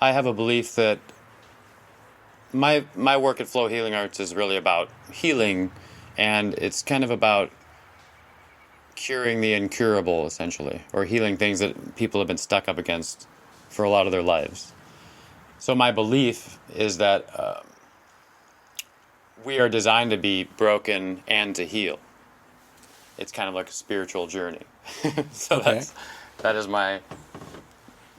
I have a belief that my work at Flow Healing Arts is really about healing, and it's kind of about curing the incurable, essentially, or healing things that people have been stuck up against for a lot of their lives. So my belief is that we are designed to be broken and to heal. It's kind of like a spiritual journey. So Okay. that is my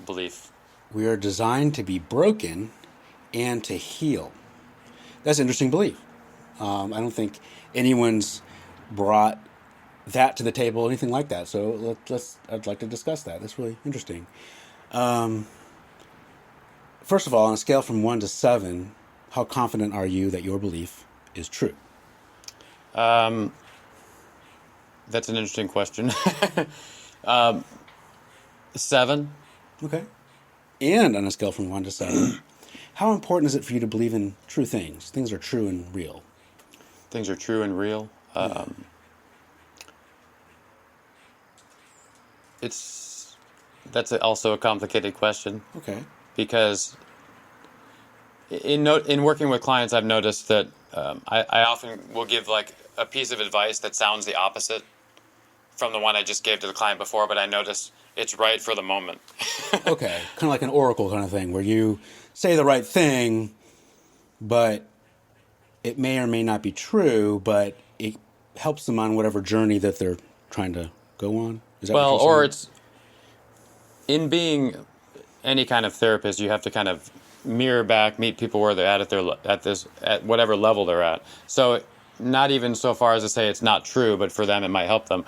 belief. We are designed to be broken and to heal. That's an interesting belief. I don't think anyone's brought that to the table, anything like that. So I'd like to discuss that. That's really interesting. First of all, on a scale from 1 to 7, how confident are you that your belief is true? Um, that's an interesting question. 7. Okay. And on a scale from 1 to 7, how important is it for you to believe in true things? Things are true and real. Things are true and real. Yeah. It's also a complicated question Okay. because in working with clients, I've noticed that I often will give like a piece of advice that sounds the opposite from the one I just gave to the client before, but I notice it's right for the moment. Okay. Kind of like an oracle kind of thing where you say the right thing, but it may or may not be true, but it helps them on whatever journey that they're trying to go on. Is that what Well, you're or saying? it's in being any kind of therapist, you have to kind of mirror back, meet people where they're at whatever level they're at. So not even so far as to say it's not true, but for them it might help them.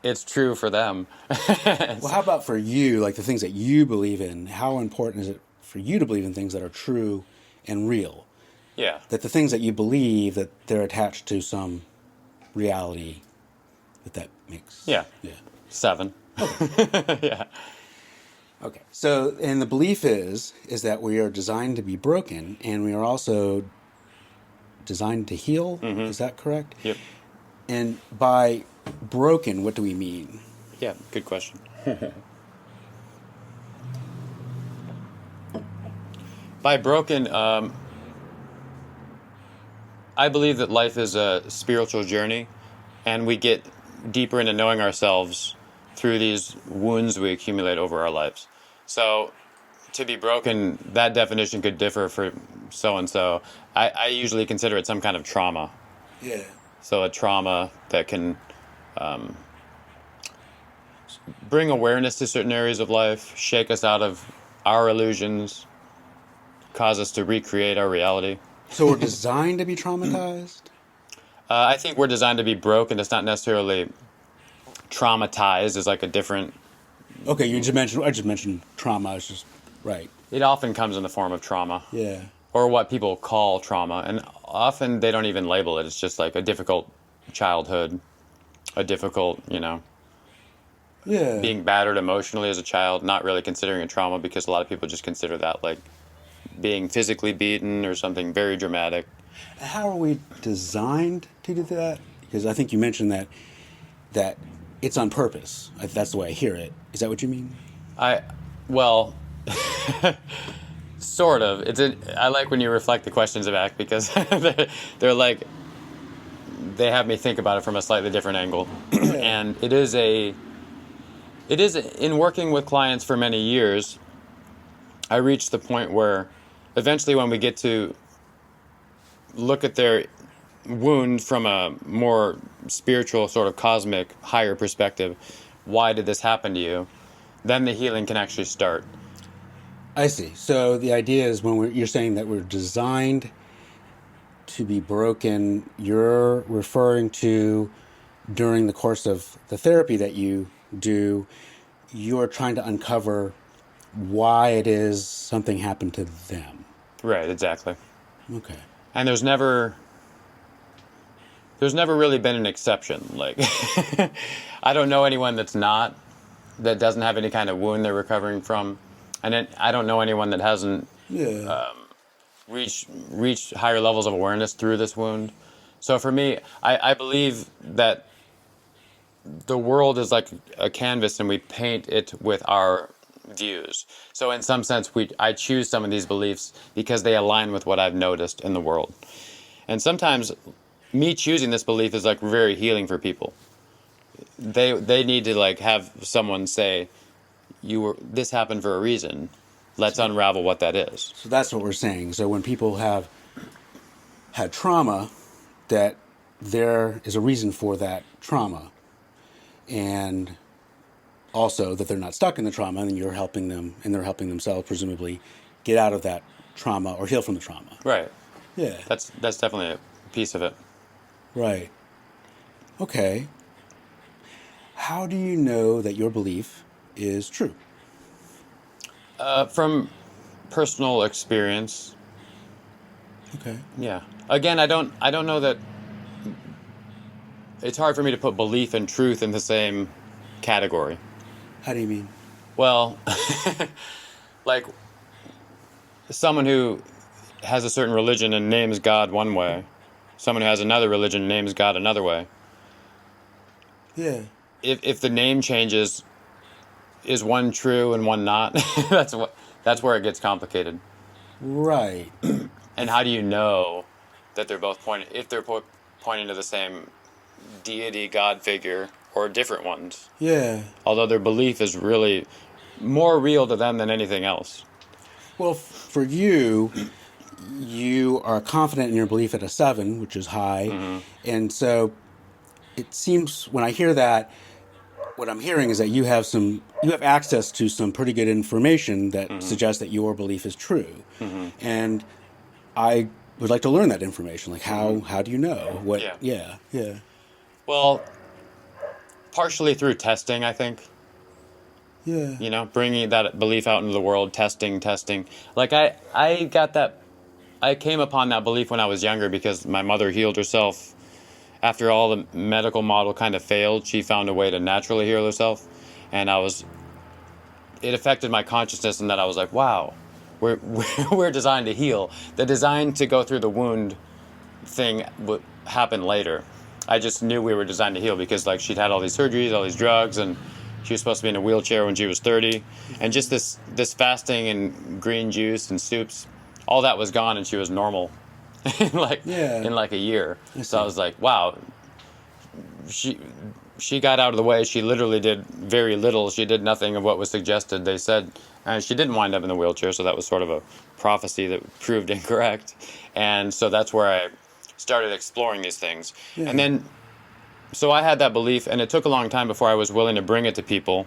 It's true for them. Well, how about for you, like the things that you believe in? How important is it for you to believe in things that are true and real? Yeah, That the things that you believe that they're attached to some reality that makes, yeah, yeah. 7. Yeah. Okay. So, and the belief is that we are designed to be broken, and we are also designed to heal. Is that correct? Yep. And by broken, what do we mean? Yeah, good question. By broken, I believe that life is a spiritual journey, and we get deeper into knowing ourselves through these wounds we accumulate over our lives. So, to be broken, that definition could differ for so and so. I usually consider it some kind of trauma. Yeah. So, a trauma that can bring awareness to certain areas of life, shake us out of our illusions, cause us to recreate our reality. So we're designed to be traumatized? I think we're designed to be broken. It's not necessarily traumatized. Is like a different. Okay, I just mentioned trauma. It's just, right. It often comes in the form of trauma, Yeah. or what people call trauma, and often they don't even label it. It's just like a difficult childhood, a difficult, Yeah. being battered emotionally as a child, not really considering a trauma because a lot of people just consider that like being physically beaten or something very dramatic. How are we designed to do that? Because I think you mentioned that it's on purpose. That's the way I hear it. Is that what you mean? Well, sort of. I like when you reflect the questions back because they're like, they have me think about it from a slightly different angle. Yeah. And in working with clients for many years, I reached the point where eventually when we get to look at their wound from a more spiritual, sort of cosmic, higher perspective, why did this happen to you? Then the healing can actually start. I see. So the idea is you're saying that we're designed to be broken, you're referring to during the course of the therapy that you do, you're trying to uncover why it is something happened to them. Right, exactly. Okay. And there's never really been an exception. Like, I don't know anyone that doesn't have any kind of wound they're recovering from. And I don't know anyone that hasn't Yeah. reached higher levels of awareness through this wound. So for me, I believe that the world is like a canvas and we paint it with our views. So in some sense, I choose some of these beliefs because they align with what I've noticed in the world. And sometimes me choosing this belief is like very healing for people. They need to like have someone say, this happened for a reason. Let's unravel what that is. So that's what we're saying. So when people have had trauma, that there is a reason for that trauma. And also that they're not stuck in the trauma, and you're helping them, and they're helping themselves, presumably, get out of that trauma or heal from the trauma. Right. Yeah. That's definitely a piece of it. Right. Okay. How do you know that your belief is true? From personal experience. Okay. Yeah. Again, I don't know that. It's hard for me to put belief and truth in the same category. How do you mean? Well, like someone who has a certain religion and names God one way, someone who has another religion and names God another way. Yeah. If the name changes, is one true and one not? That's where it gets complicated. Right. And how do you know that they're both pointing to the same deity, God figure, or different ones? Yeah. Although their belief is really more real to them than anything else. Well, for you, you are confident in your belief at a 7, which is high. Mm-hmm. And so it seems when I hear that, what I'm hearing is that you have access to some pretty good information that suggests that your belief is true. Mm-hmm. And I would like to learn that information. Like how do you know what? Yeah. Yeah. Well, partially through testing, I think. Yeah. You know, bringing that belief out into the world, testing. Like I came upon that belief when I was younger because my mother healed herself. After all the medical model kind of failed, she found a way to naturally heal herself. And it affected my consciousness in that I was like, wow, we're designed to heal. The design to go through the wound thing would happen later. I just knew we were designed to heal because like she'd had all these surgeries, all these drugs, and she was supposed to be in a wheelchair when she was 30. And just this fasting and green juice and soups, all that was gone and she was normal in like a year. So I was like, wow, she got out of the way. She literally did very little. She did nothing of what was suggested. They said, and she didn't wind up in the wheelchair, so that was sort of a prophecy that proved incorrect. And so that's where I started exploring these things. Yeah. And then, so I had that belief, and it took a long time before I was willing to bring it to people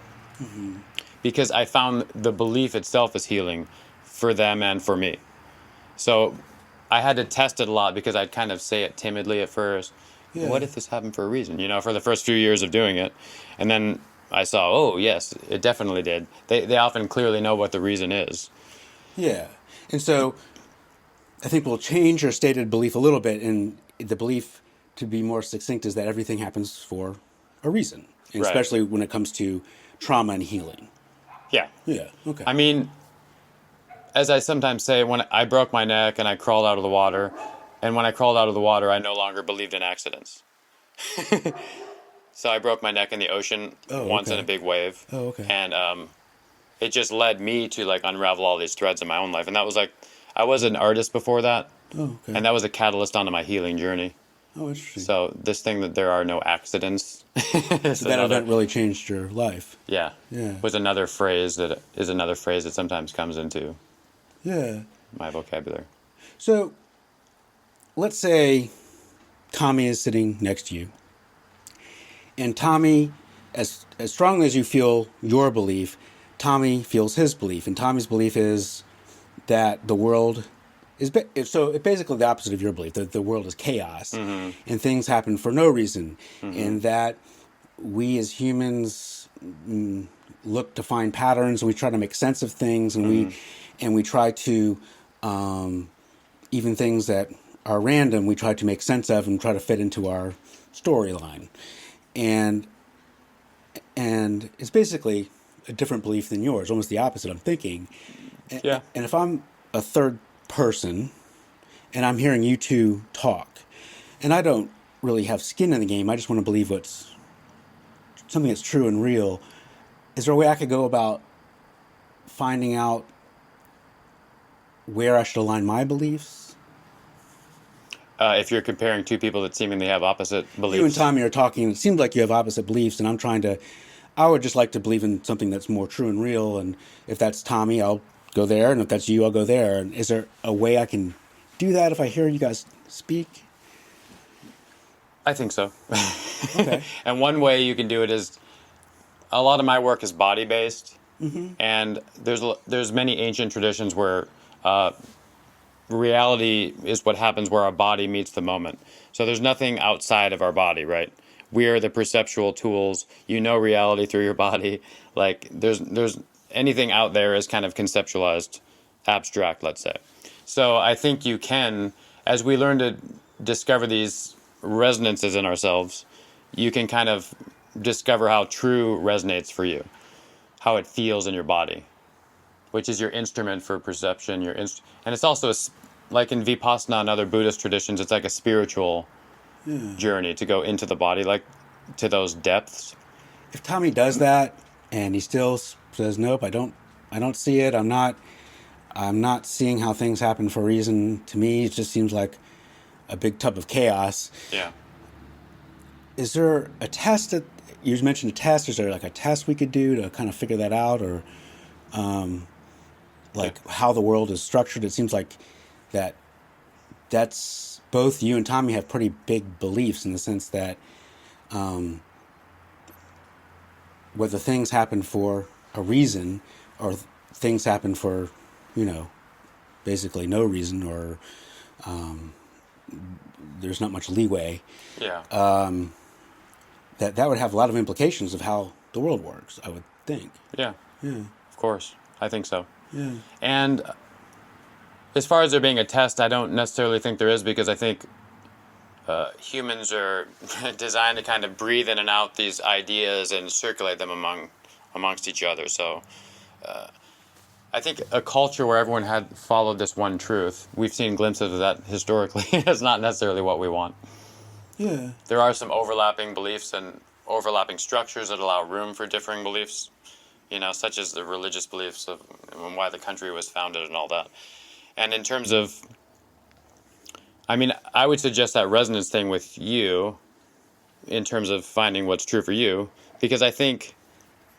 because I found the belief itself is healing for them and for me. So I had to test it a lot because I'd kind of say it timidly at first. Yeah. What if this happened for a reason? You know, for the first few years of doing it. And then I saw, oh, yes, it definitely did. They often clearly know what the reason is. Yeah. And so I think we'll change your stated belief a little bit. And the belief, to be more succinct, is that everything happens for a reason. And right. Especially when it comes to trauma and healing. Yeah. Yeah. Okay. I mean, as I sometimes say, when I broke my neck and I crawled out of the water, and when I crawled out of the water, I no longer believed in accidents. So I broke my neck in the ocean once in a big wave. Oh, okay. And it just led me to like unravel all these threads in my own life. And that was like, I was an artist before that. Oh, okay. And that was a catalyst onto my healing journey. Oh, interesting. So this thing that there are no accidents. So that event really changed your life. Yeah. Yeah. Was another phrase that sometimes comes into my vocabulary. So let's say Tommy is sitting next to you. And Tommy, as strongly as you feel your belief, Tommy feels his belief. And Tommy's belief is that the world is basically the opposite of your belief, that the world is chaos and things happen for no reason. And that we as humans look to find patterns and we try to make sense of things and we try to even things that are random, we try to make sense of and try to fit into our storyline. And it's basically a different belief than yours, almost the opposite, I'm thinking. Yeah. And if I'm a third person and I'm hearing you two talk, and I don't really have skin in the game, I just want to believe something that's true and real, is there a way I could go about finding out where I should align my beliefs. If you're comparing two people that seemingly have opposite beliefs. You and Tommy are talking. It seems like you have opposite beliefs, and I would just like to believe in something that's more true and real. And if that's Tommy, I'll go there, and if that's you, I'll go there. And is there a way I can do that if I hear you guys speak? I think so. Okay. And one way you can do it is, a lot of my work is body based, and there's many ancient traditions where reality is what happens where our body meets the moment. So there's nothing outside of our body, right? We are the perceptual tools. You know reality through your body. Like there's anything out there is kind of conceptualized, abstract, let's say. So I think you can, as we learn to discover these resonances in ourselves, you can kind of discover how true resonates for you, how it feels in your body, which is your instrument for perception. And it's also like in Vipassana and other Buddhist traditions, it's like a spiritual journey to go into the body, like to those depths. If Tommy does that and he still says, "Nope, I don't see it. I'm not seeing how things happen for a reason. To me, it just seems like a big tub of chaos." Yeah. Is there a test that you mentioned? A test? Is there like a test we could do to kind of figure that out, or how the world is structured? It seems like that's both you and Tommy have pretty big beliefs in the sense that whether things happen for a reason or things happen for, basically no reason, or there's not much leeway. Yeah. That would have a lot of implications of how the world works, I would think. Yeah. Yeah. Of course. I think so. Yeah. And as far as there being a test, I don't necessarily think there is, because I think humans are designed to kind of breathe in and out these ideas and circulate them amongst each other. So I think a culture where everyone had followed this one truth, we've seen glimpses of that historically, is not necessarily what we want. Yeah. There are some overlapping beliefs and overlapping structures that allow room for differing beliefs, such as the religious beliefs of why the country was founded and all that. And in terms of, I would suggest that resonance thing with you in terms of finding what's true for you, because I think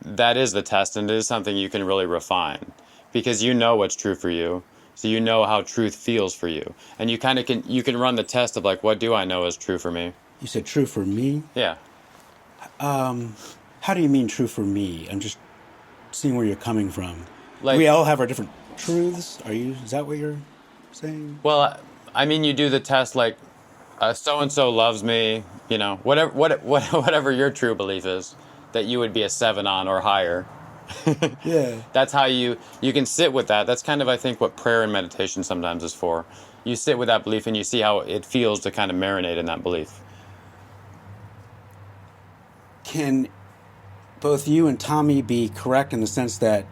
that is the test, and it is something you can really refine, because you know what's true for you. So you know how truth feels for you. And you kind of can run the test of like, what do I know is true for me? You said true for me? Yeah. How do you mean true for me? I'm just seeing where you're coming from. Like, we all have our different truths. Is that what you're saying? Well, you do the test like, so-and-so loves me, whatever your true belief is, that you would be a 7 on or higher. Yeah. That's how you can sit with that. That's kind of, I think, what prayer and meditation sometimes is for. You sit with that belief and you see how it feels to kind of marinate in that belief. Can both you and Tommy be correct in the sense that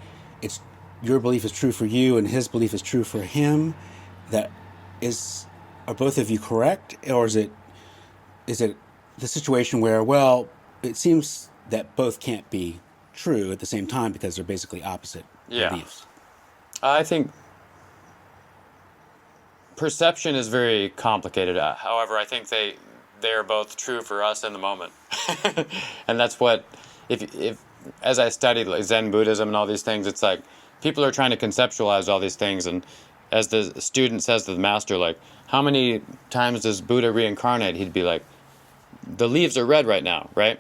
your belief is true for you and his belief is true for him? Are both of you correct, or is it the situation where, well, it seems that both can't be true at the same time because they're basically opposite beliefs? I think perception is very complicated. However, I think they are both true for us in the moment. And that's what, if as I studied like Zen Buddhism and all these things, it's like people are trying to conceptualize all these things, and as the student says to the master, like, how many times does Buddha reincarnate? He'd be like, the leaves are red right now, right?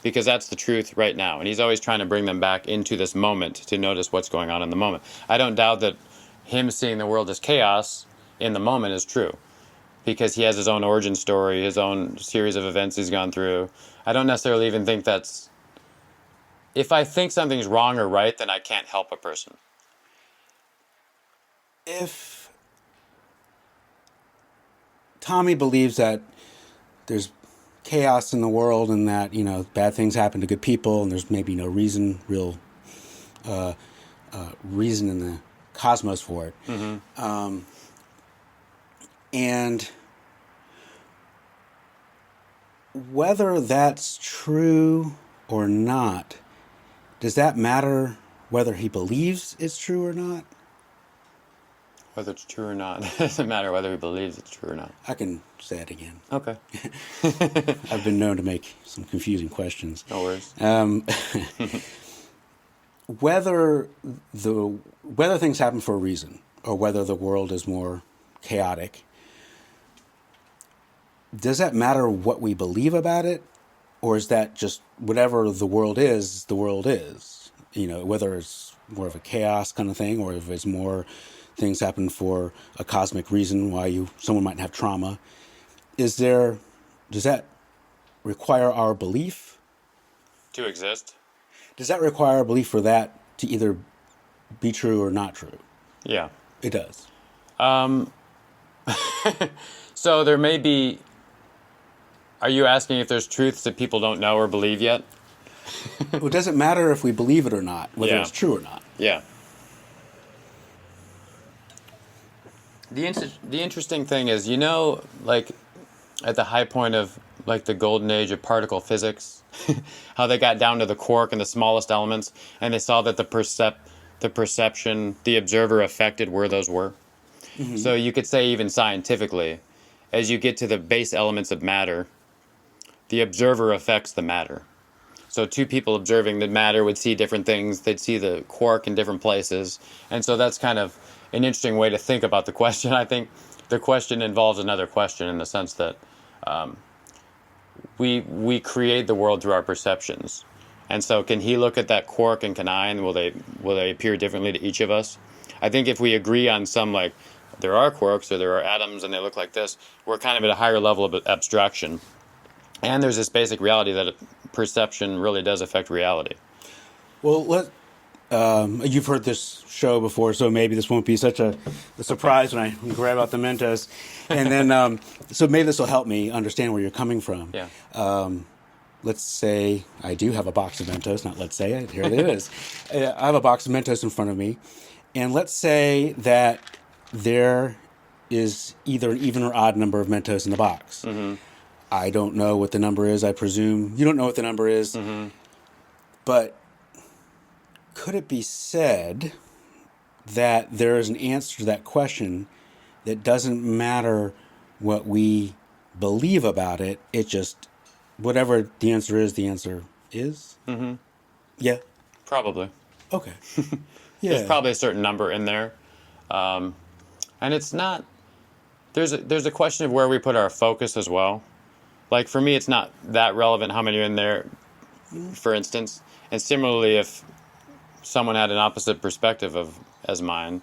Because that's the truth right now. And he's always trying to bring them back into this moment to notice what's going on in the moment. I don't doubt that him seeing the world as chaos in the moment is true, because he has his own origin story, his own series of events he's gone through. I don't necessarily even think that's... If I think something's wrong or right, then I can't help a person. If Tommy believes that there's chaos in the world and that, bad things happen to good people and there's maybe no reason in the cosmos for it. Mm-hmm. And whether that's true or not, does that matter whether he believes it's true or not. Whether it's true or not. It doesn't matter whether he believes it's true or not. I can say it again. Okay. I've been known to make some confusing questions. No worries. Whether things happen for a reason, or whether the world is more chaotic, does that matter what we believe about it, or is that just whatever the world is, the world is? Whether it's more of a chaos kind of thing, or if it's more things happen for a cosmic reason why someone might have trauma. Does that require our belief? To exist? Does that require a belief for that to either be true or not true? Yeah. It does. So there may be... Are you asking if there's truths that people don't know or believe yet? Well, it doesn't matter if we believe it or not, whether it's true or not. Yeah. The interesting thing is, like at the high point of like the golden age of particle physics, how they got down to the quark and the smallest elements, and they saw that the perception, the observer affected where those were. Mm-hmm. So you could say even scientifically, as you get to the base elements of matter, the observer affects the matter. So two people observing the matter would see different things. They'd see the quark in different places. And so that's kind of an interesting way to think about the question. I think the question involves another question in the sense that we create the world through our perceptions. And so can he look at that quark and can I, and will they appear differently to each of us? I think if we agree on some, like, there are quarks or there are atoms and they look like this, we're kind of at a higher level of abstraction. And there's this basic reality that perception really does affect reality. Well, you've heard this show before, so maybe this won't be such a surprise when I grab out the Mentos. And then, so maybe this will help me understand where you're coming from. Yeah. Let's say I do have a box of Mentos. Not let's say, here it is. I have a box of Mentos in front of me. And let's say that there is either an even or odd number of Mentos in the box. Mm-hmm. I don't know what the number is. I presume you don't know what the number is. Mm-hmm. But could it be said that there is an answer to that question that doesn't matter what we believe about it? It just, whatever the answer is, the answer is? Mm-hmm. Yeah? Probably. Okay. Yeah. There's probably a certain number in there. And it's not... There's a question of where we put our focus as well. Like, for me, it's not that relevant how many are in there, for instance. And similarly, if someone had an opposite perspective as mine,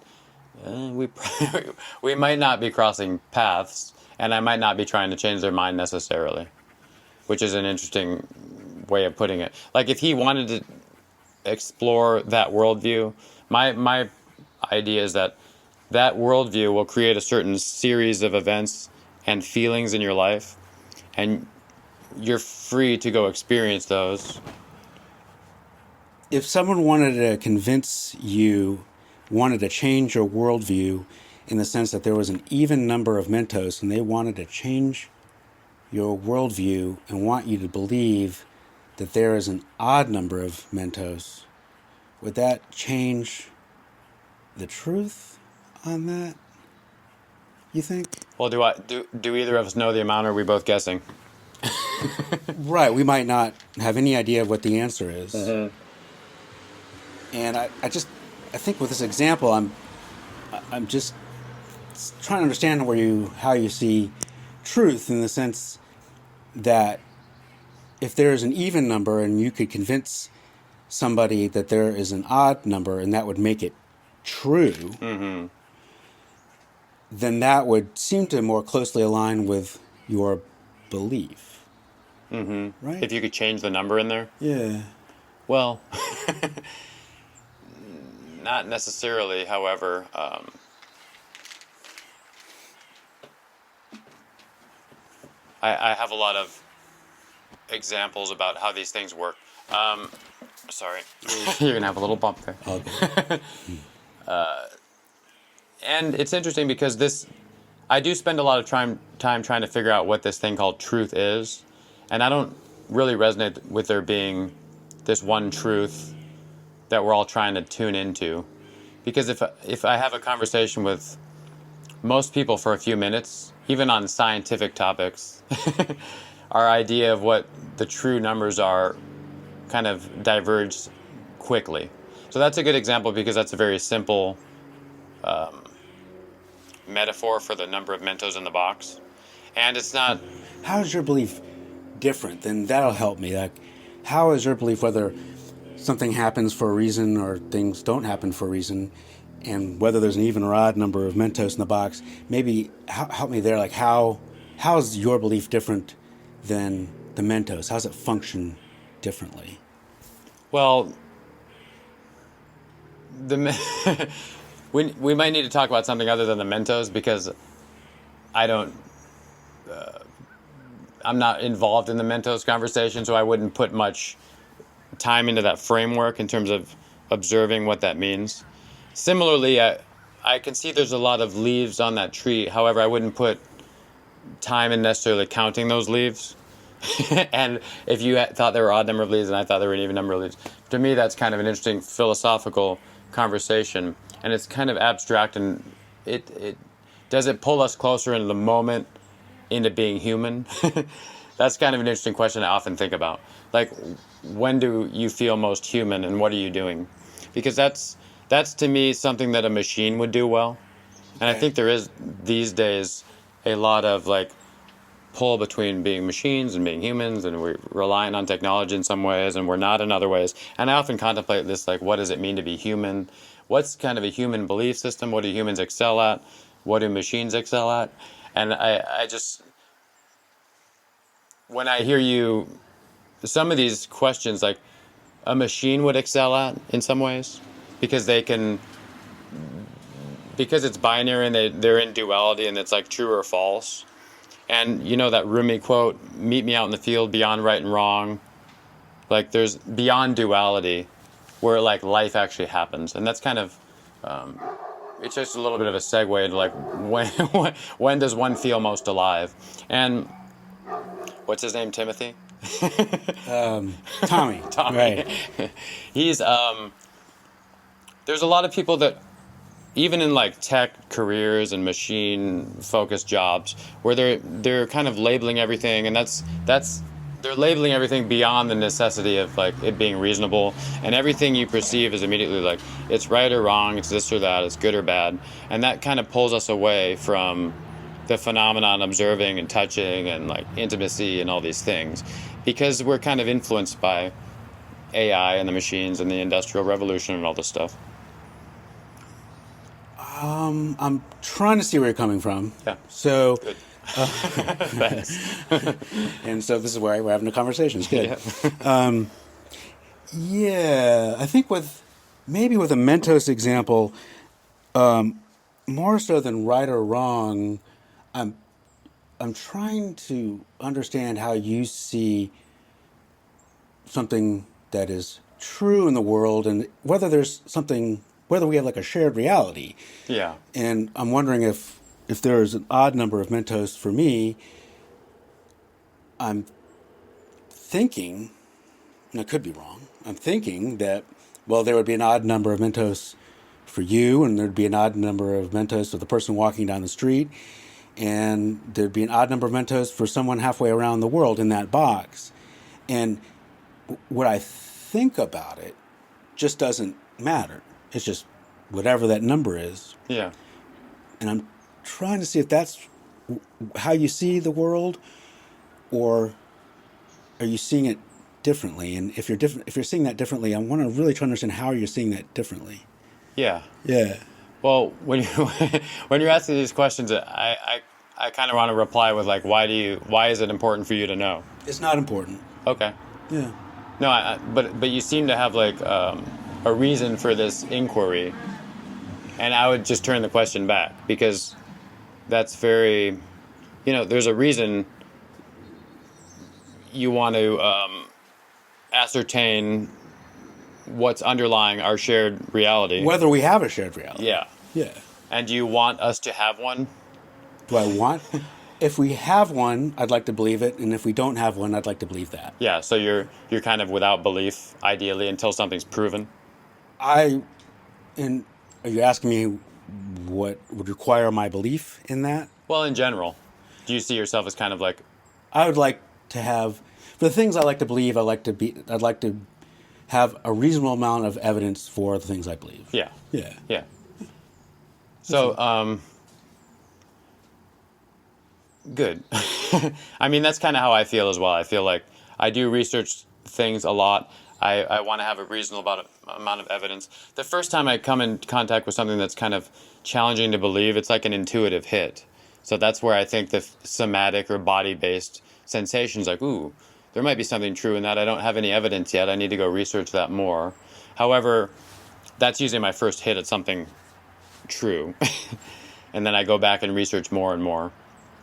we might not be crossing paths, and I might not be trying to change their mind necessarily, which is an interesting way of putting it. Like, if he wanted to explore that worldview, my idea is that worldview will create a certain series of events and feelings in your life, and you're free to go experience those. If someone wanted to convince you, wanted to change your worldview in the sense that there was an even number of Mentos and they wanted to change your worldview and want you to believe that there is an odd number of Mentos, would that change the truth on that, you think? Well, do either of us know the amount, or are we both guessing? Right, we might not have any idea of what the answer is. Mm-hmm. And I think with this example, I'm just trying to understand how you see truth, in the sense that if there is an even number and you could convince somebody that there is an odd number and that would make it true, mm-hmm. then that would seem to more closely align with your belief. Mm-hmm. Right? If you could change the number in there? Yeah. Well, not necessarily, however. I have a lot of examples about how these things work. Sorry. You're going to have a little bump there. Okay. And it's interesting because I do spend a lot of time trying to figure out what this thing called truth is. And I don't really resonate with there being this one truth that we're all trying to tune into. Because if I have a conversation with most people for a few minutes, even on scientific topics, our idea of what the true numbers are kind of diverges quickly. So that's a good example because that's a very simple metaphor for the number of Mentos in the box. And it's not. How is your belief different? Then that'll help me. Like, how is your belief whether something happens for a reason or things don't happen for a reason, and whether there's an even or odd number of Mentos in the box? Maybe help me there. Like, how is your belief different than the Mentos? How does it function differently? Well, we might need to talk about something other than the Mentos because I don't. I'm not involved in the Mentos conversation, so I wouldn't put much time into that framework in terms of observing what that means. Similarly, I can see there's a lot of leaves on that tree. However, I wouldn't put time in necessarily counting those leaves. And if you thought there were odd number of leaves and I thought there were an even number of leaves, to me that's kind of an interesting philosophical conversation. And it's kind of abstract, and it does it pull us closer into the moment, into being human? That's kind of an interesting question I often think about. Like, when do you feel most human and what are you doing? Because that's to me something that a machine would do well. And I think there is these days a lot of like pull between being machines and being humans, and we're relying on technology in some ways and we're not in other ways. And I often contemplate this, like, what does it mean to be human? What's kind of a human belief system? What do humans excel at? What do machines excel at? And I just, when I hear you, some of these questions, like a machine would excel at in some ways because because it's binary and they're in duality and it's like true or false. And you know that Rumi quote, meet me out in the field beyond right and wrong. Like there's beyond duality where like life actually happens. And that's kind of, it's just a little bit of a segue to like when does one feel most alive? And what's his name, Timothy? Tommy. Tommy. Right. He's, there's a lot of people that, even in like tech careers and machine focused jobs, where they're kind of labeling everything, and that's they're labeling everything beyond the necessity of like it being reasonable, and everything you perceive is immediately like it's right or wrong, it's this or that, it's good or bad, and that kind of pulls us away from the phenomenon observing and touching and like intimacy and all these things, because we're kind of influenced by AI and the machines and the Industrial Revolution and all this stuff. I'm trying to see where you're coming from. Yeah. So, Good. Thanks. and so this is where we're having a conversation. It's good. Yeah. Yeah, I think with a Mentos example, more so than right or wrong, I'm trying to understand how you see something that is true in the world, and whether we have like a shared reality. Yeah. And I'm wondering if there is an odd number of Mentos for me. I'm thinking, and I could be wrong, I'm thinking that, well, there would be an odd number of Mentos for you, and there'd be an odd number of Mentos for the person walking down the street, and there'd be an odd number of Mentos for someone halfway around the world in that box. And what I think about it just doesn't matter. It's just whatever that number is. Yeah. And I'm trying to see if that's how you see the world, or are you seeing it differently? And if you're seeing that differently, I want to really try to understand how you're seeing that differently. Yeah. Yeah. Well, when you're asking these questions, I kind of want to reply with like, why is it important for you to know? It's not important. Okay. Yeah. No, but you seem to have like a reason for this inquiry, and I would just turn the question back, because that's very, there's a reason you want to ascertain what's underlying our shared reality. Whether we have a shared reality. Yeah. Yeah. And do you want us to have one? Do I want? If we have one, I'd like to believe it, and if we don't have one, I'd like to believe that. Yeah. So you're kind of without belief, ideally, until something's proven. I and are you asking me what would require my belief in that? Well, in general, do you see yourself as kind of like, I would like to have for the things I like to believe. I'd like to have a reasonable amount of evidence for the things I believe. yeah, Yeah. yeah. So, good. I mean, that's kind of how I feel as well. I feel like I do research things a lot. I want to have a reasonable amount of evidence. The first time I come in contact with something that's kind of challenging to believe, it's like an intuitive hit. So that's where I think the somatic or body-based sensations, like, ooh, there might be something true in that. I don't have any evidence yet. I need to go research that more. However, that's usually my first hit at something true. And then I go back and research more and more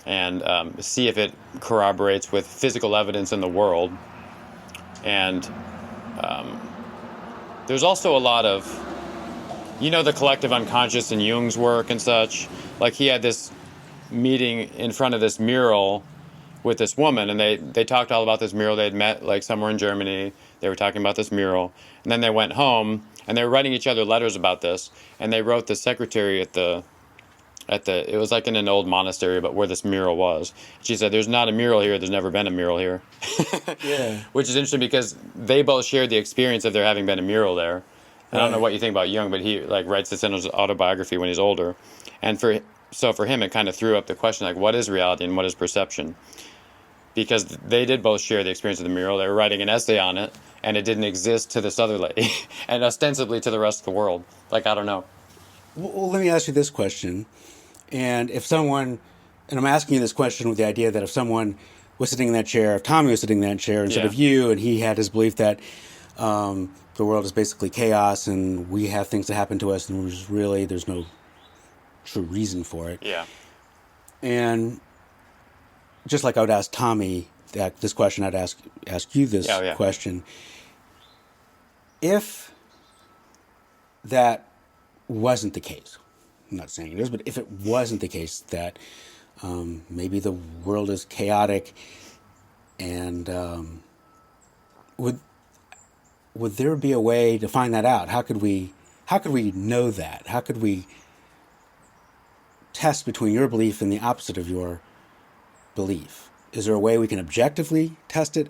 and see if it corroborates with physical evidence in the world. And there's also a lot of, the collective unconscious in Jung's work and such. Like he had this meeting in front of this mural with this woman, and they talked all about this mural. They had met like somewhere in Germany. They were talking about this mural, and then they went home and they were writing each other letters about this. And they wrote the secretary at the it was like in an old monastery, but where this mural was. She said, "There's not a mural here. There's never been a mural here." Yeah. Which is interesting because they both shared the experience of there having been a mural there. And I don't know what you think about Jung, but he like writes this in his autobiography when he's older. And for him, it kind of threw up the question, like, what is reality and what is perception? Because they did both share the experience of the mural. They were writing an essay on it, and it didn't exist to this other lady, and ostensibly to the rest of the world. Like, I don't know. Well, let me ask you this question. And I'm asking you this question with the idea that if someone was sitting in that chair, if Tommy was sitting in that chair instead of you, and he had his belief that the world is basically chaos and we have things that happen to us and there's no true reason for it. Yeah. And just like I would ask Tommy this question, I'd ask you this question. If that wasn't the case, I'm not saying it is, but if it wasn't the case that maybe the world is chaotic, and would there be a way to find that out? How could we know that? How could we test between your belief and the opposite of your belief? Is there a way we can objectively test it?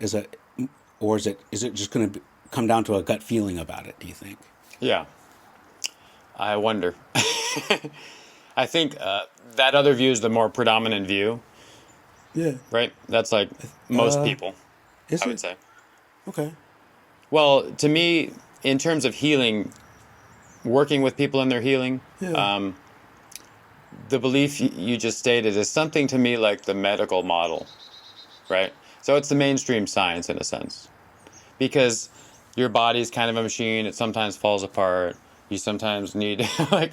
Or is it just going to come down to a gut feeling about it, do you think? Yeah. I wonder. I think that other view is the more predominant view. Yeah. Right? That's like most people, I would say. Okay. Well, to me, in terms of healing, working with people in their healing, the belief you just stated is something to me like the medical model, right? So it's the mainstream science in a sense. Because your body's kind of a machine. It sometimes falls apart. You sometimes need like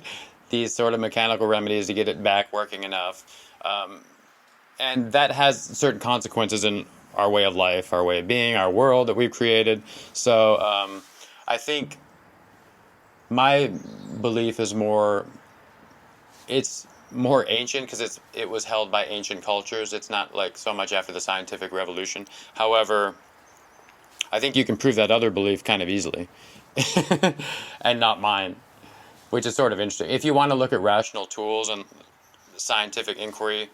these sort of mechanical remedies to get it back working enough. And that has certain consequences in our way of life, our way of being, our world that we've created. So I think my belief is it's more ancient because it was held by ancient cultures. It's not like so much after the scientific revolution. However, I think you can prove that other belief kind of easily and not mine, which is sort of interesting. If you want to look at rational tools and scientific inquiry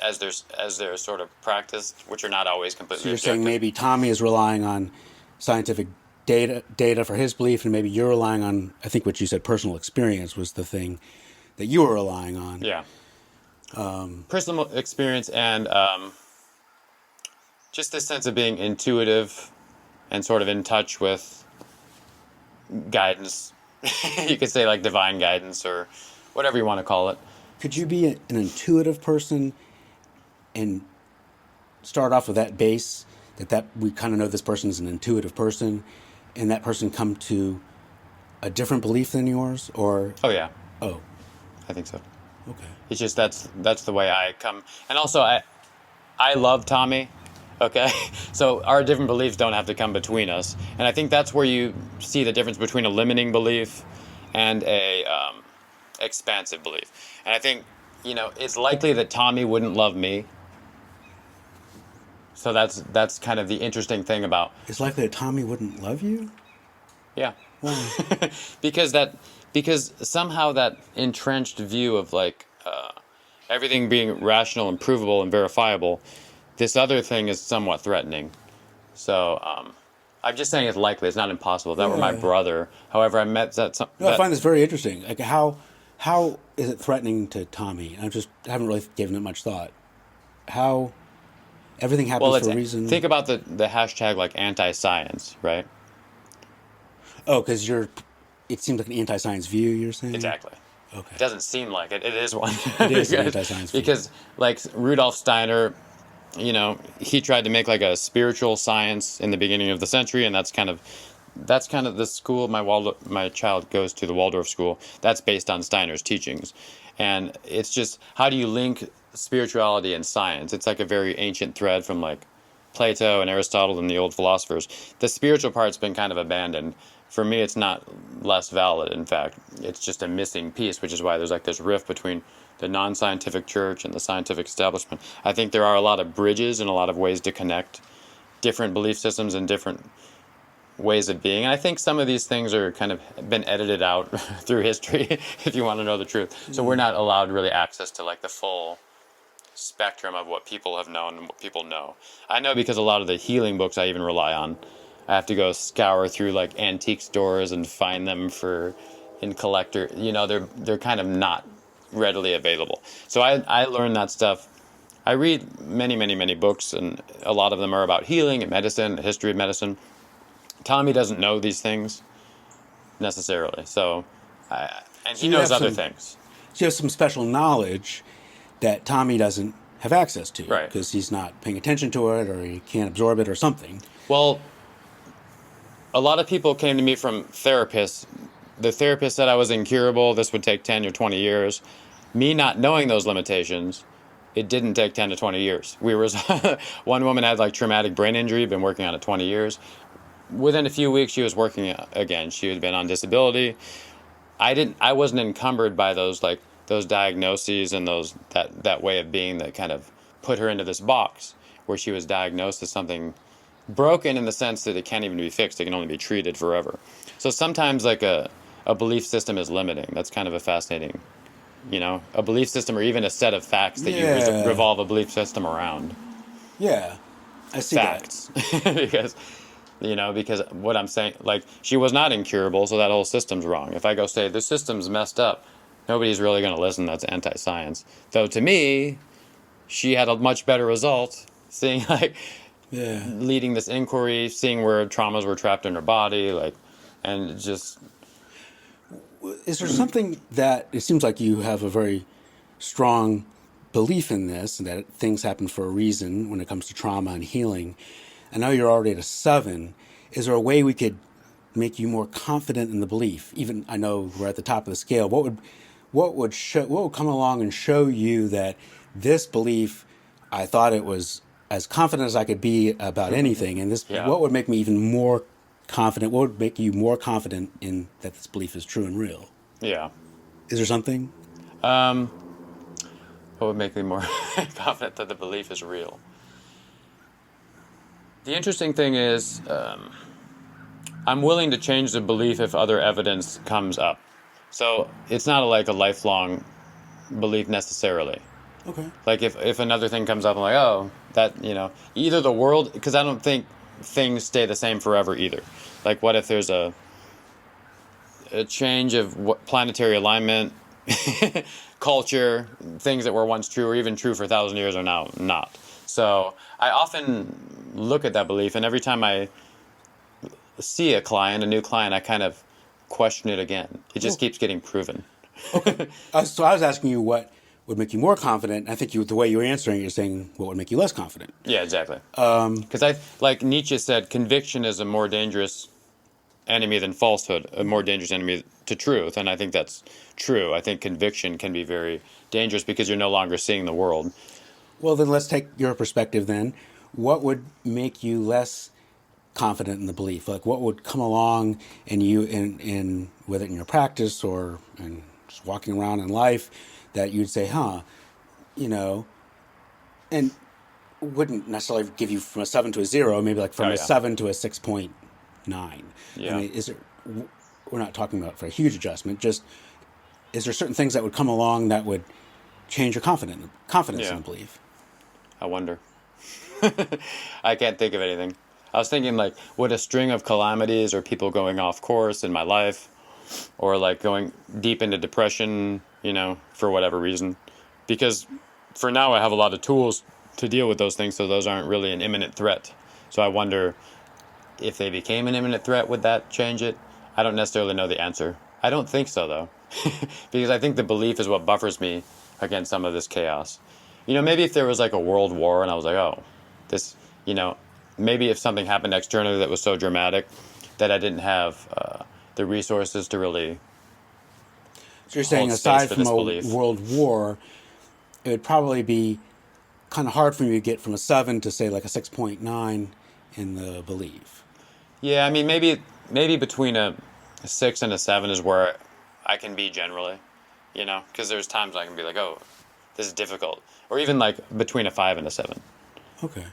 as they're sort of practiced, which are not always completely So you're objective. saying maybe Tommy is relying on scientific data for his belief, and maybe you're relying on, I think what you said, personal experience was the thing that you were relying on. Yeah. Personal experience and just this sense of being intuitive and sort of in touch with guidance. You could say like divine guidance or whatever you want to call it. Could you be an intuitive person and start off with that base, that we kind of know this person is an intuitive person, and that person come to a different belief than yours? Or Oh, yeah. oh, I think so. okay. It's just that's the way I come. And also, I love Tommy, okay? So our different beliefs don't have to come between us. And I think that's where you see the difference between a limiting belief and a expansive belief. And I think, it's likely that Tommy wouldn't love me. So that's kind of the interesting thing about... It's likely that Tommy wouldn't love you? Yeah. Why? Because somehow that entrenched view of like everything being rational and provable and verifiable, this other thing is somewhat threatening. So I'm just saying it's likely. It's not impossible. If that were my Yeah. brother. However, I met No, I find this very interesting. Like how is it threatening to Tommy? I haven't really given it much thought. How everything well, happens for a reason. think about the hashtag like anti-science, right? Oh, because it seems like an anti-science view. You're saying. Exactly. Okay. It doesn't seem like it. It is one. It is an because, anti-science view. because like Rudolf Steiner, he tried to make like a spiritual science in the beginning of the century, and that's kind of the school my child goes to, the Waldorf school. That's based on Steiner's teachings, and it's just how do you link spirituality and science? It's like a very ancient thread from like Plato and Aristotle and the old philosophers. The spiritual part's been kind of abandoned. For me, it's not less valid. In fact, it's just a missing piece, which is why there's like this rift between the non-scientific church and the scientific establishment. I think there are a lot of bridges and a lot of ways to connect different belief systems and different ways of being. And I think some of these things are kind of been edited out through history, if you want to know the truth. So we're not allowed really access to like the full spectrum of what people have known and what people know. I know because a lot of the healing books I even rely on, I have to go scour through like antique stores and find them in collector. They're kind of not readily available. So I learned that stuff. I read many, many, many books, and a lot of them are about healing and medicine, the history of medicine. Tommy doesn't know these things necessarily, and he you knows have other some- things. So you have some special knowledge that Tommy doesn't have access to, Right. because he's not paying attention to it, or he can't absorb it, or something. Well, a lot of people came to me from therapists. The therapist said I was incurable. This would take 10 or 20 years. Me not knowing those limitations, it didn't take 10 to 20 years. One woman had like traumatic brain injury, been working on it 20 years. Within a few weeks, she was working again. She had been on disability. I wasn't encumbered by those diagnoses and that way of being that kind of put her into this box where she was diagnosed as something broken in the sense that it can't even be fixed. It can only be treated forever. So sometimes like a belief system is limiting. That's kind of a fascinating, a belief system or even a set of facts that Yeah. you revolve a belief system around. Yeah, I see Facts. because what I'm saying, like she was not incurable, so that whole system's wrong. If I go say the system's messed up, nobody's really going to listen. That's anti-science. Though to me, she had a much better result seeing like that. Yeah. leading this inquiry, seeing where traumas were trapped in her body, and just Is there something that it seems like you have a very strong belief in this, and that things happen for a reason when it comes to trauma and healing? I know you're already at a 7. Is there a way we could make you more confident in the belief? Even I know we're at the top of the scale. What would come along and show you that this belief, I thought it was as confident as I could be about anything, and this Yeah. what would make me even more confident? What would make you more confident in that this belief is true and real? yeah. Is there something? What would make me more confident that the belief is real? The interesting thing is, I'm willing to change the belief if other evidence comes up. So it's not like a lifelong belief necessarily. Okay. Like if another thing comes up, I'm like, oh, that, either the world, because I don't think things stay the same forever either. Like what if there's a change of planetary alignment, culture, things that were once true or even true for 1,000 years are now not. So I often look at that belief, and every time I see a new client, I kind of question it again. It just keeps getting proven. So I was asking you what would make you more confident. I think the way you're answering, you're saying what would make you less confident. Yeah, exactly. Because like Nietzsche said, conviction is a more dangerous enemy than falsehood, a more dangerous enemy to truth. And I think that's true. I think conviction can be very dangerous because you're no longer seeing the world. Well, then let's take your perspective then. What would make you less confident in the belief? Like what would come along and you in whether in your practice or in just walking around in life that you'd say, and wouldn't necessarily give you from a 7 to a 0, maybe like from Oh, a yeah. 7 to a 6.9. Yeah. I mean, we're not talking about for a huge adjustment. Just is there certain things that would come along that would change your confidence in Yeah. the belief? I wonder. I can't think of anything. I was thinking like, would a string of calamities or people going off course in my life, or like going deep into depression, for whatever reason, because for now I have a lot of tools to deal with those things, so those aren't really an imminent threat. So I wonder if they became an imminent threat, would that change it? I don't necessarily know the answer. I don't think so though, because I think the belief is what buffers me against some of this chaos. Maybe if there was like a world war and I was like, oh, this, maybe if something happened externally that was so dramatic that I didn't have the resources to really So you're saying hold space aside for from this a belief. world war, it would probably be kind of hard for you to get from a 7 to say like a 6.9 in the belief. Yeah, I mean, maybe between a 6 and a 7 is where I can be generally, because there's times I can be like, oh, this is difficult. Or even like between a 5 and a 7. Okay.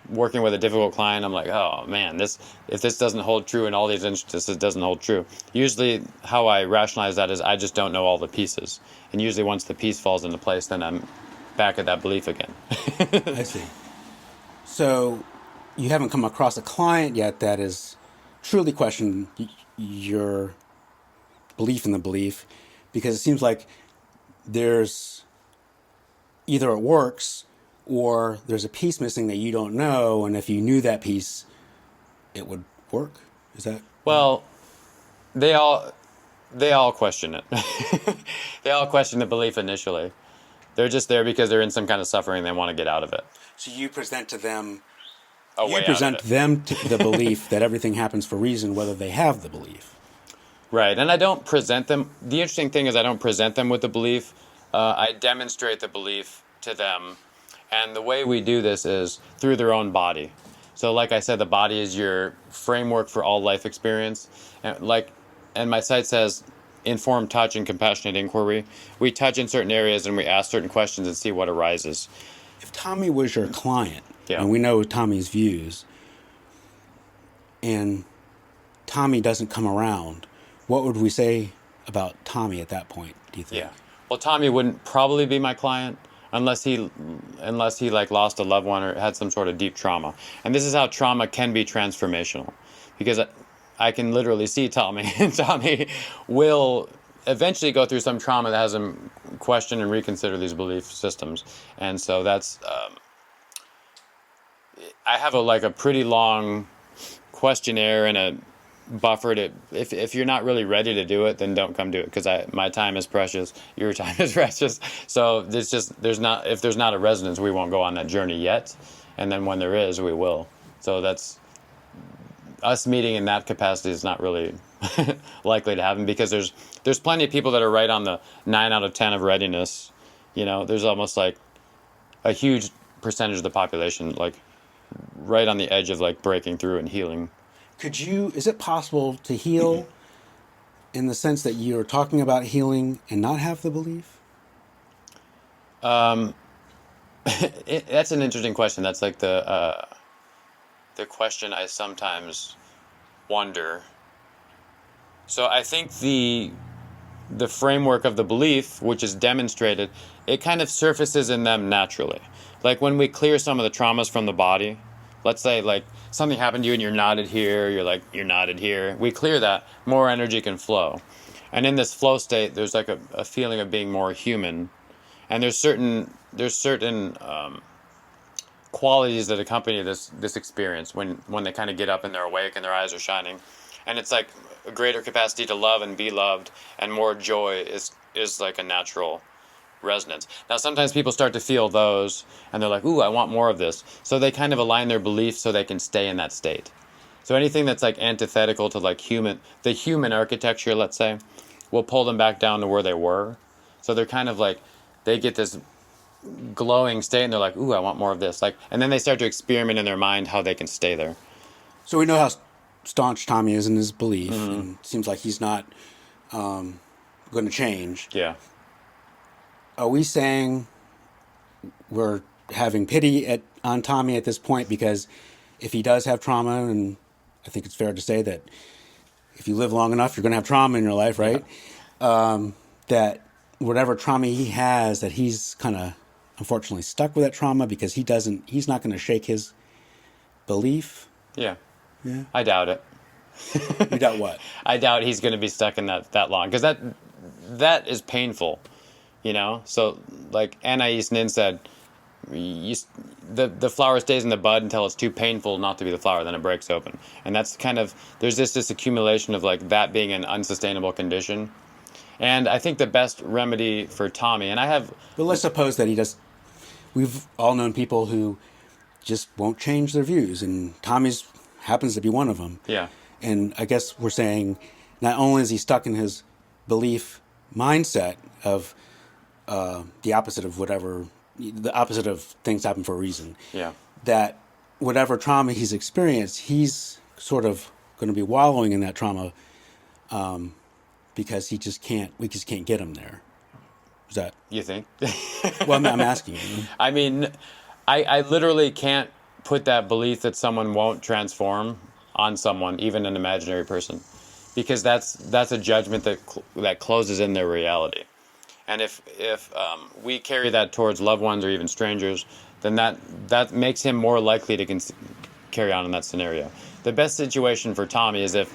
Working with a difficult client, I'm like, oh man, if this doesn't hold true in all these instances, it doesn't hold true. Usually how I rationalize that is I just don't know all the pieces. And usually once the piece falls into place, then I'm back at that belief again. I see. So you haven't come across a client yet that has truly questioned your belief in the belief, because it seems like there's either it works or there's a piece missing that you don't know, and if you knew that piece, it would work. Is that Well, they all question it. They all question the belief initially. They're just there because they're in some kind of suffering. They want to get out of it. so? You present to them. A You way out of present it. them to the belief that everything happens for a reason, whether they have the belief. Right, and I don't present them. The interesting thing is I don't present them with the belief. I demonstrate the belief to them, and the way we do this is through their own body. So, like I said, the body is your framework for all life experience, and my site says, informed touch and compassionate inquiry. We touch in certain areas and we ask certain questions and see what arises. If Tommy was your client, Yeah. and we know Tommy's views, and Tommy doesn't come around, what would we say about Tommy at that point, do you think? Yeah. Well, Tommy wouldn't probably be my client unless he like lost a loved one or had some sort of deep trauma. And this is how trauma can be transformational, because I can literally see Tommy, and Tommy will eventually go through some trauma that has him question and reconsider these belief systems. And so that's I have a pretty long questionnaire and a buffer to, if you're not really ready to do it, then don't come do it, because my time is precious, your time is precious. So if there's not a resonance, we won't go on that journey yet, and then when there is, we will. So that's us meeting in that capacity is not really likely to happen, because there's plenty of people that are right on the 9 out of 10 of readiness. There's almost like a huge percentage of the population like right on the edge of like breaking through and healing. Is it possible to heal in the sense that you're talking about healing and not have the belief? That's an interesting question. That's like the question I sometimes wonder. So I think the framework of the belief, which is demonstrated, it kind of surfaces in them naturally. Like when we clear some of the traumas from the body, let's say like something happened to you and you're knotted here, you're knotted here. We clear that, more energy can flow. And in this flow state, there's like a feeling of being more human. And there's certain qualities that accompany this experience when they kind of get up and they're awake and their eyes are shining. And it's like a greater capacity to love and be loved, and more joy is like a natural resonance. Now, sometimes people start to feel those, and they're like, ooh, I want more of this. So they kind of align their beliefs so they can stay in that state. So anything that's like antithetical to like the human architecture, let's say, will pull them back down to where they were. So they're kind of like, they get this glowing state, and they're like, ooh, I want more of this. And then they start to experiment in their mind how they can stay there. So we know how staunch Tommy is in his belief, and it seems like he's not going to change. Yeah. Are we saying we're having pity on Tommy at this point? Because if he does have trauma, and I think it's fair to say that if you live long enough, you're going to have trauma in your life, right? That whatever trauma he has, that he's kind of unfortunately stuck with that trauma because he's not going to shake his belief. Yeah. Yeah. I doubt it. You doubt what? I doubt he's going to be stuck in that long, because that is painful, you know. So like Anais Nin said, the flower stays in the bud until it's too painful not to be the flower, then it breaks open. And that's kind of, there's this accumulation of like that being an unsustainable condition. And I think the best remedy for Tommy, and I have, But let's suppose that he does. We've all known people who just won't change their views, and Tommy's happens to be one of them. yeah, And I guess we're saying not only is he stuck in his belief mindset of the opposite of things happen for a reason, yeah, that whatever trauma he's experienced, he's sort of going to be wallowing in that trauma because we just can't get him there. Is that? you think? Well, I'm asking you. I mean, I literally can't put that belief that someone won't transform on someone, even an imaginary person, because that's a judgment that closes in their reality. And if we carry that towards loved ones or even strangers, then that makes him more likely to carry on in that scenario. The best situation for Tommy is if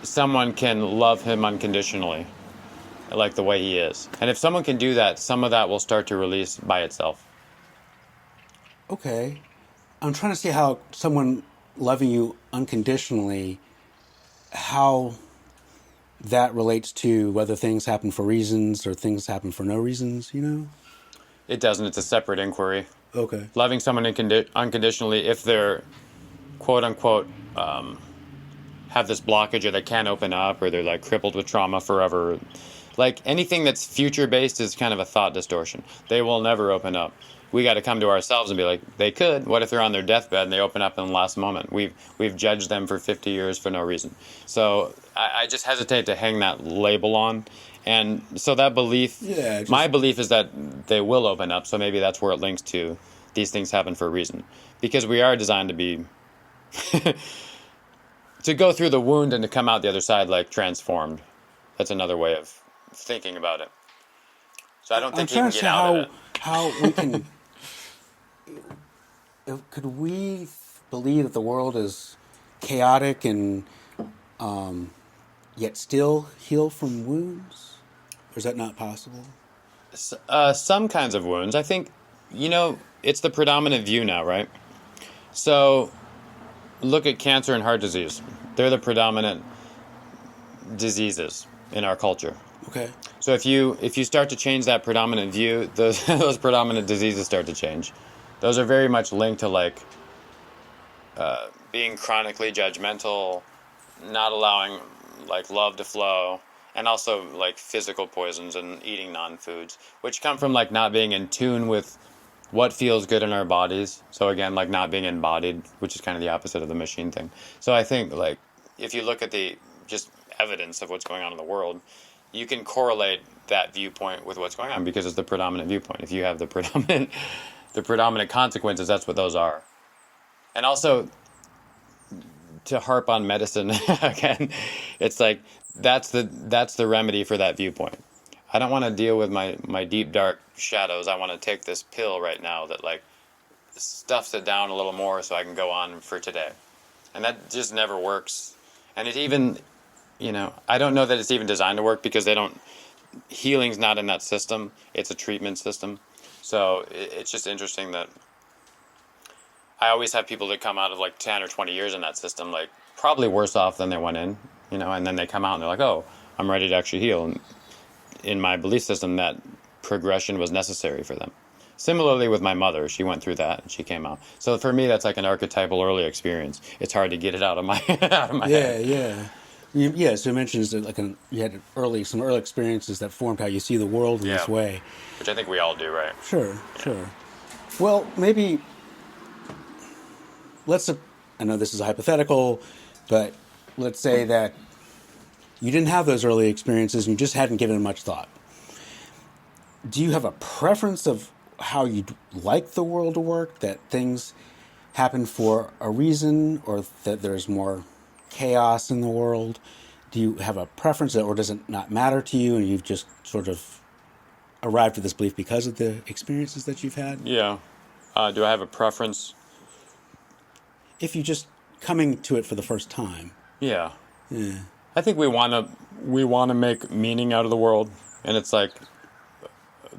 someone can love him unconditionally, like the way he is. And if someone can do that, some of that will start to release by itself. Okay. I'm trying to see how someone loving you unconditionally, how that relates to whether things happen for reasons or things happen for no reasons, you know? It doesn't. It's a separate inquiry. Okay. Loving someone unconditionally, if they're quote unquote have this blockage or they can't open up or they're like crippled with trauma forever, like anything that's future based is kind of a thought distortion. They will never open up. We got to come to ourselves and be like, they could. What if they're on their deathbed and they open up in the last moment? We've judged them for 50 years for no reason. So I just hesitate to hang that label on. And so that belief, my belief is that they will open up. So maybe that's where it links to these things happen for a reason. Because we are designed to be, to go through the wound and to come out the other side like transformed. That's another way of thinking about it. So I don't think you can get out of it. How we can... Could we believe that the world is chaotic and yet still heal from wounds? Or is that not possible? Some kinds of wounds. I think, it's the predominant view now, right? So look at cancer and heart disease. They're the predominant diseases in our culture. Okay. So if you start to change that predominant view, those predominant diseases start to change. Those are very much linked to like being chronically judgmental, not allowing like love to flow, and also like physical poisons and eating non-foods, which come from like not being in tune with what feels good in our bodies. So again, like not being embodied, which is kind of the opposite of the machine thing. So I think like if you look at the just evidence of what's going on in the world, you can correlate that viewpoint with what's going on because it's the predominant viewpoint. If you have the predominant consequences, that's what those are. And also, to harp on medicine again, it's like that's the remedy for that viewpoint. I don't want to deal with my deep dark shadows. I want to take this pill right now that like stuffs it down a little more so I can go on for today. And that just never works. And it even, I don't know that it's even designed to work because healing's not in that system. It's a treatment system. So it's just interesting that I always have people that come out of like 10 or 20 years in that system, like probably worse off than they went in, and then they come out and they're like, oh, I'm ready to actually heal. And in my belief system, that progression was necessary for them. Similarly with my mother, she went through that and she came out. So for me, that's like an archetypal early experience. It's hard to get it out of my head. Yeah. So you mentioned that like you had some early experiences that formed how you see the world in this way. Which I think we all do, right? Sure. Well, maybe I know this is a hypothetical, but let's say that you didn't have those early experiences and you just hadn't given it much thought. Do you have a preference of how you'd like the world to work, that things happen for a reason or that there's more chaos in the world? do you have a preference, or does it not matter to you, and you've just sort of arrived at this belief because of the experiences that you've had? Yeah. Do I have a preference? If you just coming to it for the first time. Yeah. Yeah. I think we want to make meaning out of the world, and it's like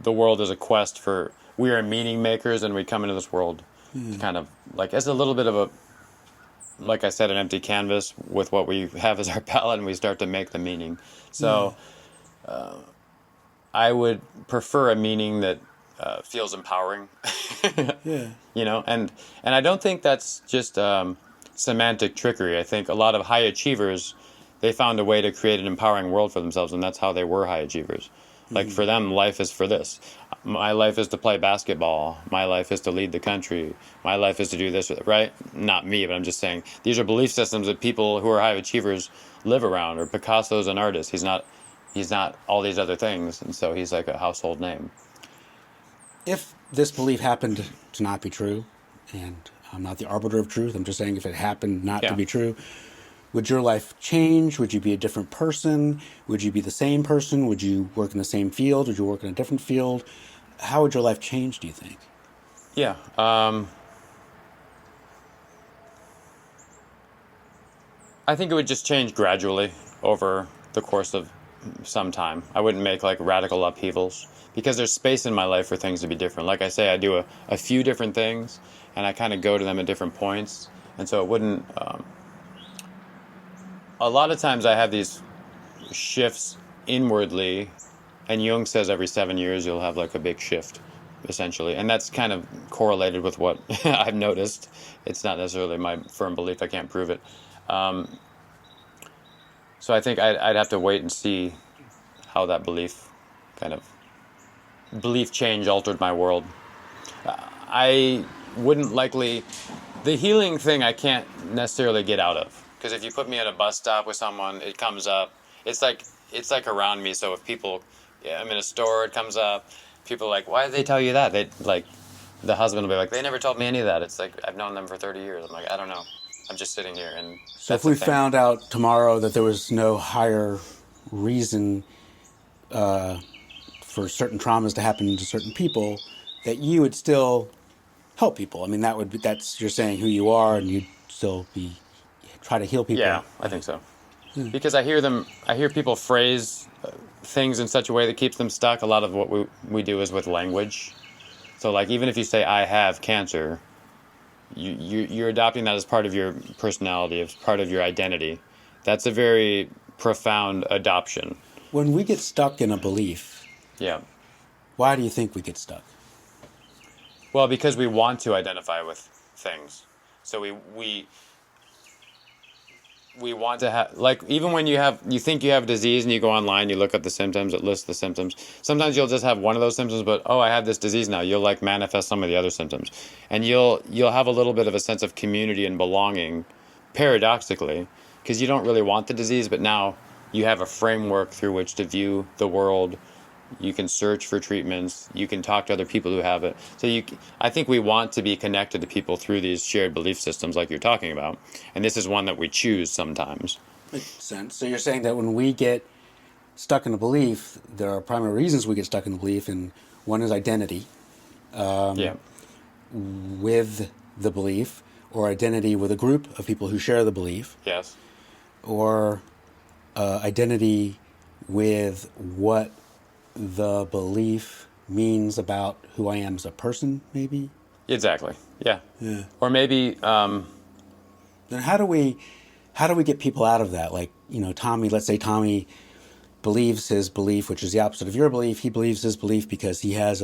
the world is a quest for, we are meaning makers, and we come into this world to kind of like as a little bit of a, like I said, an empty canvas with what we have as our palette, and we start to make the meaning. So I would prefer a meaning that feels empowering. Yeah. You know, and I don't think that's just semantic trickery. I think a lot of high achievers, they found a way to create an empowering world for themselves, and that's how they were high achievers. Like for them, life is for this. My life is to play basketball. My life is to lead the country. My life is to do this, right? Not me, but I'm just saying these are belief systems that people who are high achievers live around. Or Picasso's an artist. He's not all these other things, and so he's like a household name. If this belief happened to not be true, and I'm not the arbiter of truth, I'm just saying if it happened not to Yeah. be true, would your life change? Would you be a different person? Would you be the same person? Would you work in the same field? Would you work in a different field? How would your life change, do you think? Yeah. I think it would just change gradually over the course of some time. I wouldn't make like radical upheavals because there's space in my life for things to be different. Like I say, I do a few different things, and I kind of go to them at different points. And so it wouldn't... a lot of times I have these shifts inwardly, and Jung says every 7 years you'll have like a big shift, essentially. And that's kind of correlated with what I've noticed. It's not necessarily my firm belief. I can't prove it. So I think I'd have to wait and see how that belief change altered my world. I wouldn't likely... The healing thing I can't necessarily get out of. Because if you put me at a bus stop with someone, it comes up. It's like around me. So if people... Yeah, I'm in a store, it comes up. People are like, why did they tell you that? They like, the husband will be like, they never told me any of that. It's like, I've known them for 30 years. I'm like, I don't know. I'm just sitting here. And So if we found out tomorrow that there was no higher reason for certain traumas to happen to certain people, that you would still help people. I mean, that's you're saying who you are, and you'd still try to heal people. Yeah, I think so. Because I hear people phrase things in such a way that keeps them stuck. A lot of what we do is with language. So like, even if you say, I have cancer, you're adopting that as part of your personality, as part of your identity. That's a very profound adoption. When we get stuck in a belief, Yeah. why do you think we get stuck? Well, because we want to identify with things. So we want to have, like, even when you think you have a disease and you go online, you look up the symptoms, it lists the symptoms. Sometimes you'll just have one of those symptoms, but, oh, I have this disease now. You'll like manifest some of the other symptoms. And you'll have a little bit of a sense of community and belonging, paradoxically, because you don't really want the disease, but now you have a framework through which to view the world. You can search for treatments. You can talk to other people who have it. So I think we want to be connected to people through these shared belief systems like you're talking about. And this is one that we choose sometimes. Makes sense. So you're saying that when we get stuck in a belief, there are primary reasons we get stuck in a belief, and one is identity with the belief, or identity with a group of people who share the belief. Yes. Or identity with what the belief means about who I am as a person, maybe? Exactly. Yeah. Yeah. Or maybe... Then how do we get people out of that? Like, Tommy, let's say Tommy believes his belief, which is the opposite of your belief. He believes his belief because he has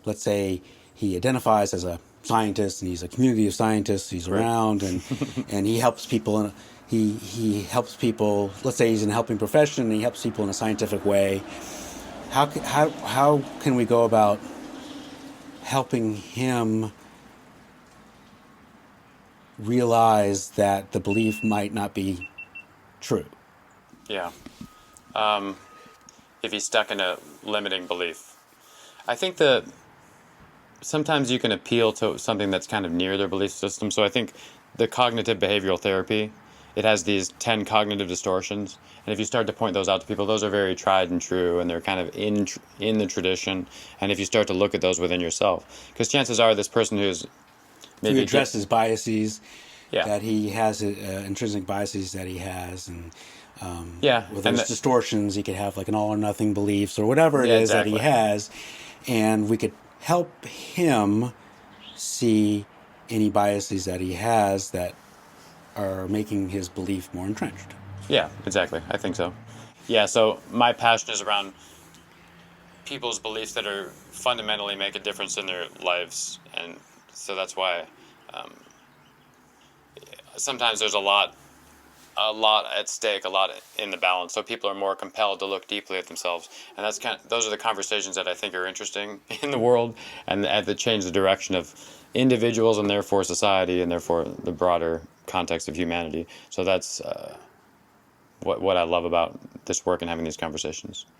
let's say he identifies as a scientist, and he's a community of scientists. He's around, and and he helps people, and he helps people. Let's say he's in a helping profession, and he helps people in a scientific way. How can we go about helping him realize that the belief might not be true? Yeah. If he's stuck in a limiting belief. I think that sometimes you can appeal to something that's kind of near their belief system. So I think the cognitive behavioral therapy it has these 10 cognitive distortions. And if you start to point those out to people, those are very tried and true, and they're kind of in the tradition. And if you start to look at those within yourself, because chances are this person who's Who maybe addresses biases yeah, that he has, intrinsic biases that he has, and yeah, with and those distortions, he could have like an all or nothing beliefs or whatever it Yeah, is that he exactly. has, and we could help him see any biases that he has that are making his belief more entrenched. Yeah, exactly. I think so. Yeah, so my passion is around people's beliefs that are fundamentally make a difference in their lives, and so that's why um, sometimes there's a lot at stake, a lot in the balance. So people are more compelled to look deeply at themselves, and those are the conversations that I think are interesting in the world, and that change the direction of individuals and therefore society and therefore the broader context of humanity. So that's what I love about this work and having these conversations.